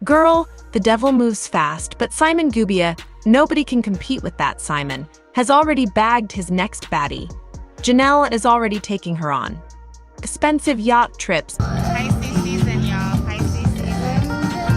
Girl, the devil moves fast, but Simon Gubia, nobody can compete with that Simon, has already bagged his next baddie. Janelle is already taking her on expensive yacht trips. Pisces season, y'all. Pisces season.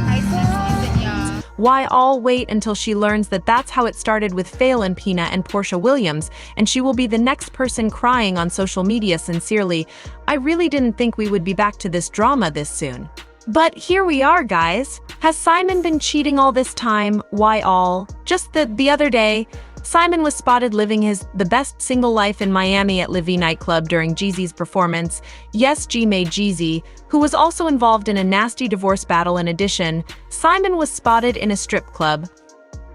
Pisces season, y'all. Why all wait until she learns that that's how it started with Phelan Pina and Porsha Williams, and she will be the next person crying on social media sincerely. I really didn't think we would be back to this drama this soon. But here we are, guys. Has Simon been cheating all this time? Why all? Just the other day, Simon was spotted living the best single life in Miami at Livy nightclub during Jeezy's performance. Yes, G made Jeezy, who was also involved in a nasty divorce battle. In addition, Simon was spotted in a strip club,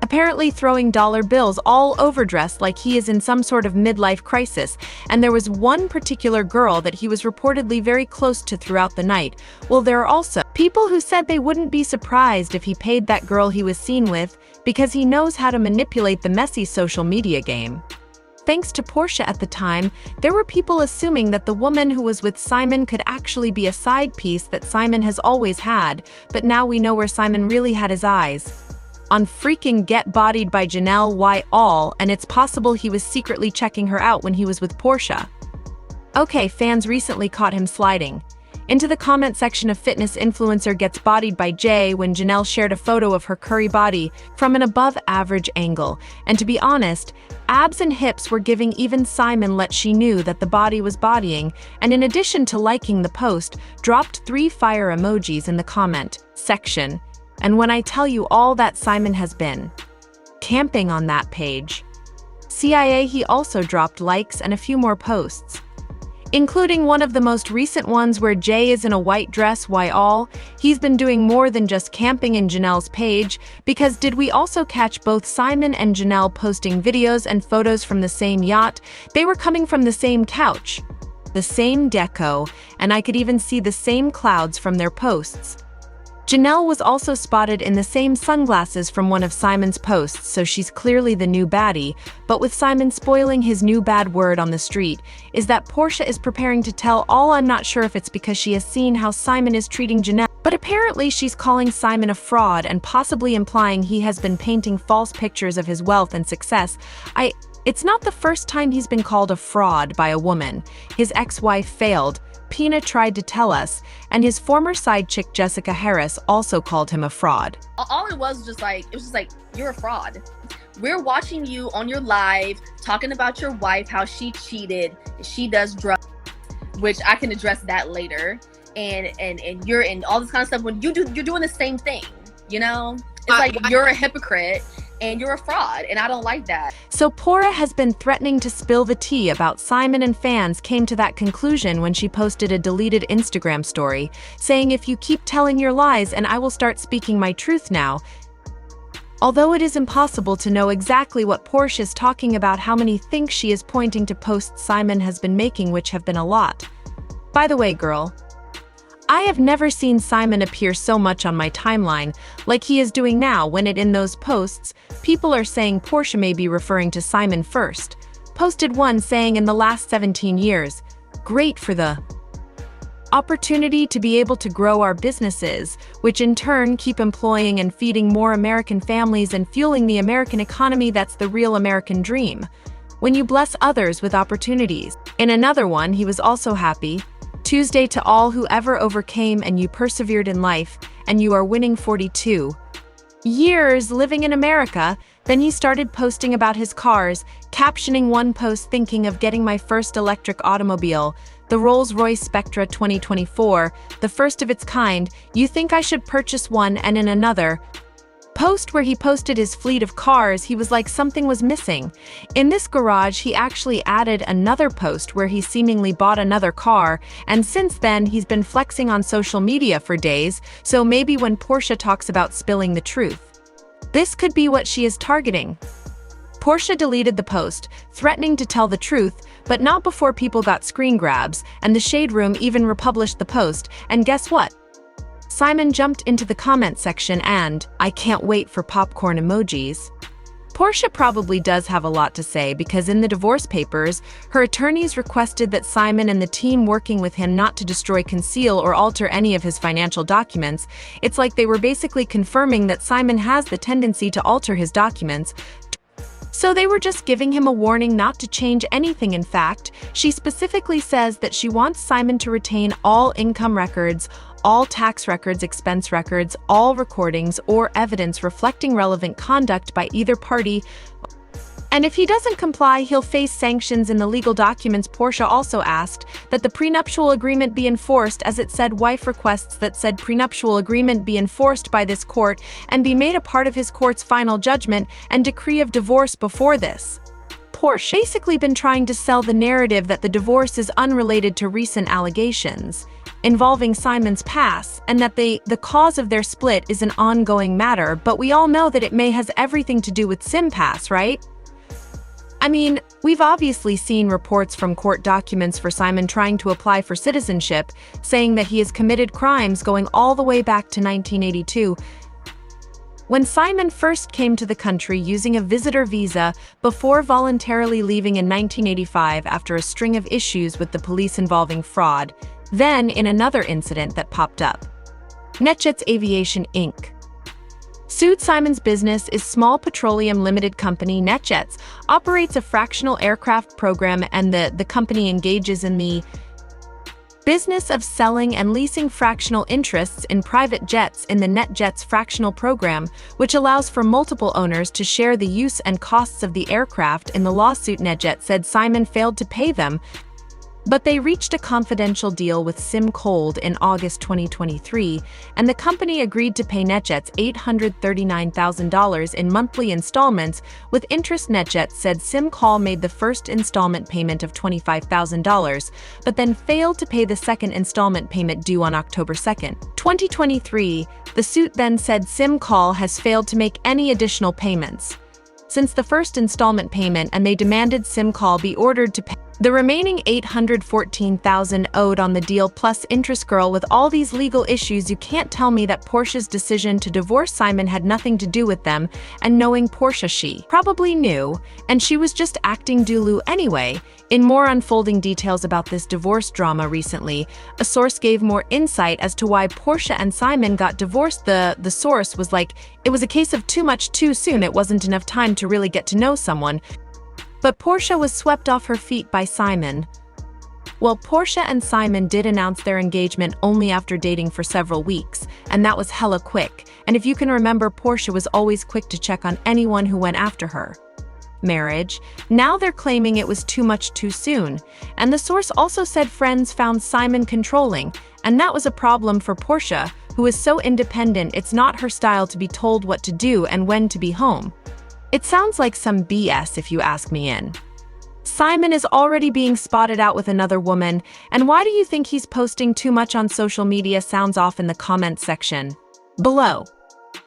apparently throwing dollar bills all overdressed like he is in some sort of midlife crisis, and there was one particular girl that he was reportedly very close to throughout the night. Well, there are also people who said they wouldn't be surprised if he paid that girl he was seen with because he knows how to manipulate the messy social media game. Thanks to Porsha at the time, there were people assuming that the woman who was with Simon could actually be a side piece that Simon has always had, but now we know where Simon really had his eyes. On freaking Get Bodied by Janelle Y. All, and it's possible he was secretly checking her out when he was with Porsha. Okay, fans recently caught him sliding into the comment section of fitness influencer Gets Bodied by Jay when Janelle shared a photo of her curry body from an above-average angle. And to be honest, abs and hips were giving even Simon let she knew that the body was bodying, and in addition to liking the post, dropped 3 fire emojis in the comment section. And when I tell you all that Simon has been camping on that page, CIA, he also dropped likes and a few more posts, including one of the most recent ones where Jay is in a white dress. Why all? He's been doing more than just camping in Janelle's page, because did we also catch both Simon and Janelle posting videos and photos from the same yacht? They were coming from the same couch, the same deco, and I could even see the same clouds from their posts. Janelle was also spotted in the same sunglasses from one of Simon's posts, so she's clearly the new baddie. But with Simon spoiling his new bad word on the street, is that Porsha is preparing to tell all. I'm not sure if it's because she has seen how Simon is treating Janelle, but apparently she's calling Simon a fraud and possibly implying he has been painting false pictures of his wealth and success. It's not the first time he's been called a fraud by a woman. His ex-wife failed, Pina tried to tell us, and his former side chick Jessica Harris also called him a fraud. All it was just like, you're a fraud. We're watching you on your live talking about your wife, how she cheated, she does drugs, which I can address that later. And you're in all this kind of stuff when you're doing the same thing, you know? It's like you're a hypocrite and you're a fraud, and I don't like that. So Porsha has been threatening to spill the tea about Simon, and fans came to that conclusion when she posted a deleted Instagram story, saying, "If you keep telling your lies, and I will start speaking my truth now." Although it is impossible to know exactly what Porsha is talking about, how many think she is pointing to posts Simon has been making, which have been a lot. By the way, girl, I have never seen Simon appear so much on my timeline like he is doing now when in those posts, people are saying Porsha may be referring to Simon first. Posted one saying in the last 17 years, "Great for the opportunity to be able to grow our businesses, which in turn keep employing and feeding more American families and fueling the American economy. That's the real American dream. When you bless others with opportunities." In another one, he was also happy. "Tuesday to all who ever overcame and you persevered in life, and you are winning 42 years living in America." Then he started posting about his cars, captioning one post, "Thinking of getting my first electric automobile, the Rolls-Royce Spectra 2024, the first of its kind. You think I should purchase one?" And in another post where he posted his fleet of cars, he was like something was missing. In this garage, he actually added another post where he seemingly bought another car, and since then he's been flexing on social media for days, so maybe when Porsha talks about spilling the truth, this could be what she is targeting. Porsha deleted the post, threatening to tell the truth, but not before people got screen grabs, and the Shade Room even republished the post, and guess what? Simon jumped into the comment section and, "I can't wait for popcorn emojis." Porsha probably does have a lot to say because in the divorce papers, her attorneys requested that Simon and the team working with him not to destroy, conceal, or alter any of his financial documents. It's like they were basically confirming that Simon has the tendency to alter his documents. So they were just giving him a warning not to change anything. In fact, she specifically says that she wants Simon to retain all income records, all tax records, expense records, all recordings or evidence reflecting relevant conduct by either party. And if he doesn't comply, he'll face sanctions. In the legal documents, Porsha also asked that the prenuptial agreement be enforced, as it said wife requests that said prenuptial agreement be enforced by this court and be made a part of his court's final judgment and decree of divorce before this. Porsha basically been trying to sell the narrative that the divorce is unrelated to recent allegations involving Simon's past and that the cause of their split is an ongoing matter, but we all know that it may has everything to do with Sim pass, right? I mean, we've obviously seen reports from court documents for Simon trying to apply for citizenship, saying that he has committed crimes going all the way back to 1982. When Simon first came to the country using a visitor visa before voluntarily leaving in 1985 after a string of issues with the police involving fraud, then in another incident that popped up. NetJets Aviation Inc. sued Simon's business is Small Petroleum Limited Company. NetJets operates a fractional aircraft program, and the company engages in the business of selling and leasing fractional interests in private jets in the NetJets fractional program, which allows for multiple owners to share the use and costs of the aircraft. In the lawsuit, NetJets said Simon failed to pay them, but they reached a confidential deal with SimCold in August 2023, and the company agreed to pay NetJets $839,000 in monthly installments with interest. NetJets said SimCall made the first installment payment of $25,000, but then failed to pay the second installment payment due on October 2, 2023. The suit then said SimCall has failed to make any additional payments since the first installment payment, and they demanded SimCall be ordered to pay the remaining $814,000 owed on the deal plus interest. Girl, with all these legal issues, you can't tell me that Porsha's decision to divorce Simon had nothing to do with them, and knowing Porsha, she probably knew, and she was just acting Dulu anyway. In more unfolding details about this divorce drama recently, a source gave more insight as to why Porsha and Simon got divorced. The source was like, it was a case of too much too soon. It wasn't enough time to really get to know someone. But Porsha was swept off her feet by Simon. Well, Porsha and Simon did announce their engagement only after dating for several weeks, and that was hella quick. And if you can remember, Porsha was always quick to check on anyone who went after her marriage. Now they're claiming it was too much too soon. And the source also said friends found Simon controlling, and that was a problem for Porsha, who is so independent. It's not her style to be told what to do and when to be home. It sounds like some BS if you ask me. Simon is already being spotted out with another woman, and why do you think he's posting too much on social media? Sounds off in the comments section below.